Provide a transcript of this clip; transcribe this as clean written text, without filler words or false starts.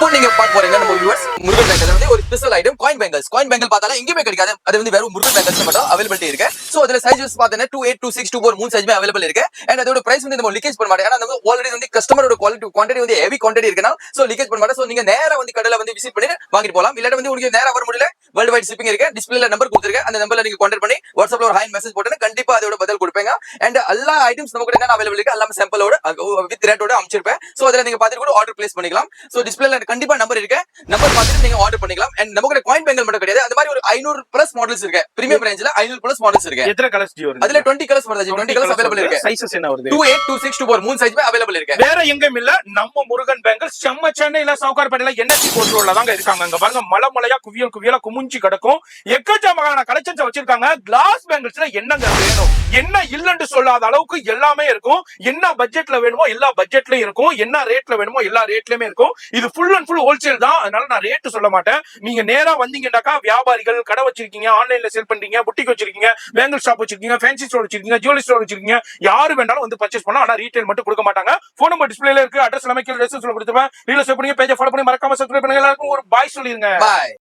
இப்போ நீங்க பார்க்க போறீங்க நம்ம வியூவர்ஸ் முருகன் பேங்கல் வந்து ஒரு ஸ்பெஷல் ஐட்டம் காயின் பேங்கல் பார்த்தாலும் எங்கேயுமே கிடைக்காது. அது வந்து வெறும் முருகன் பேங்கல்ஸ் மட்டும் அவைலபிலிட்டி இருக்கு. சோ அதுல சைஸஸ் பார்த்தீங்கன்னா 28, 26, 24 மூணு சைஸ்மே அவைலபிள் இருக்கு. அண்ட் அதோட பிரைஸ் வந்து நம்ம லீக்கேஜ் பண்ண மாட்டோம். ஏன்னா நம்ம ஆல்ரெடி வந்து கஸ்டமரோட குவாண்டிட்டி வந்து ஹெவி குவாண்டிட்டி இருக்குனா சோ லீக்கேஜ் பண்ண மாட்டோம். சோ நீங்க நேரா வந்து கடையில வந்து விசிட் பண்ணி வாங்கிட்டு போலாம். இல்ல வந்து உங்களுக்கு நேரா வர முடியல வேர்ல்ட் வைட் ஷிப்பிங் இருக்கு. டிஸ்பிளேல நம்பர் கொடுத்திருக்கேன். அந்த நம்பர்ல நீங்க கான்டாக்ட் பண்ணி வாட்ஸ்அப்ல ஒரு ஹாய் மெசேஜ் போட்டா கண்டிப்பா அதோட பதில் கொடுப்பேங்க. அண்ட் எல்லா ஐட்டம்ஸ் நமக்கு என்ன அவைலபிள் இருக்கு எல்லாமே சாம்பிளோட வித் ரேட்டோட அனுப்பிச்சிருப்பேன். சோ அதல நீங்க பார்த்துட்டு கூட ஆர்டர் பிளேஸ் பண்ணிக்கலாம். சோ டிஸ்பிளேல கண்டிப்பா நம்பர் இருக்கு. நம்பர் பார்த்துட்டு நீங்க ஆர்டர் பண்ணிக்கலாம். அண்ட் நமக்கு காயின் பேங்கல் மட்டும் கிடையாது. அந்த மாதிரி ஒரு 500 பிளஸ் மாடல்ஸ் இருக்கு. பிரீமியம் ரேஞ்சில 500 பிளஸ் மாடல்ஸ் இருக்கு. எத்தனை கலர்ஸ் வருது? அதுல 20 கலர்ஸ் வருது. 20 கலர்ஸ் அவைலபிள் இருக்கு. சைஸஸ் என்ன வருது? 28, 26, 24 மூணு சைஸ்மே அவைலபிள் இருக்கு. வேற எங்கேயும் இல்ல. நம்ம முருகன் பேங்கல் செம்ம சென்னையில சவுகார்பேட்டையில என்எஸ்சி போஸ்டர்ல தாங்க இருக்காங்க. அங்க பாருங்க மலையா குவியலா குமிஞ்சி கிடக்கும். எக்கச்சக்கமான கலெக்ஷன்ஸ் வச்சிருக்காங்க. கிளாஸ் பேங்கல்ஸ்ல என்னங்க வேணும் என்ன இல்லன்னு சொல்லாத அளவுக்கு எல்லாமே இருக்கும். என்ன பட்ஜெட்ல வேணுமோ எல்லா பட்ஜெட்லயும் இருக்கும். என்ன ரேட்ல வேணுமோ எல்லா ரேட்லயுமே இருக்கும். இது ஃபுல் அண்ட் ஃபுல் ஹோல்சேல் தான். அதனால நான் ரேட் சொல்ல மாட்டேன். நீங்க நேரா வந்தீங்கன்னாக்கா வியாபாரிகள் கடை வச்சிருக்கீங்க, ஆன்லைன்ல சேல் பண்றீங்க, புட்டிக் வச்சிருக்கீங்க, பேங்கிள் ஷாப் வச்சிருக்கீங்க, ஃபேன்சி ஸ்டோர் வச்சிருக்கீங்க, ஜுவல்லரி ஸ்டோர் வச்சிருக்கீங்க, யாரு வேண்டாலும் வந்து பர்ச்சேஸ் பண்ணலாம். ஆனா ரீட்டைல் மட்டும் கொடுக்க மாட்டாங்க. போன் நம்பர் டிஸ்பிளேல இருக்கு. அட்ரஸ் எல்லாமே கீழ டிஸ்கிரிப்ஷன்ல கொடுத்துருவேன். ரீல்ல சேவ் பண்ணி பேஜை ஃபாலோ பண்ணி மறக்காம சப்ஸ்கிரைப் பண்ணுங்க. எல்லாருக்கும் ஒரு பாய் சொல்லிருங்க. பாய்.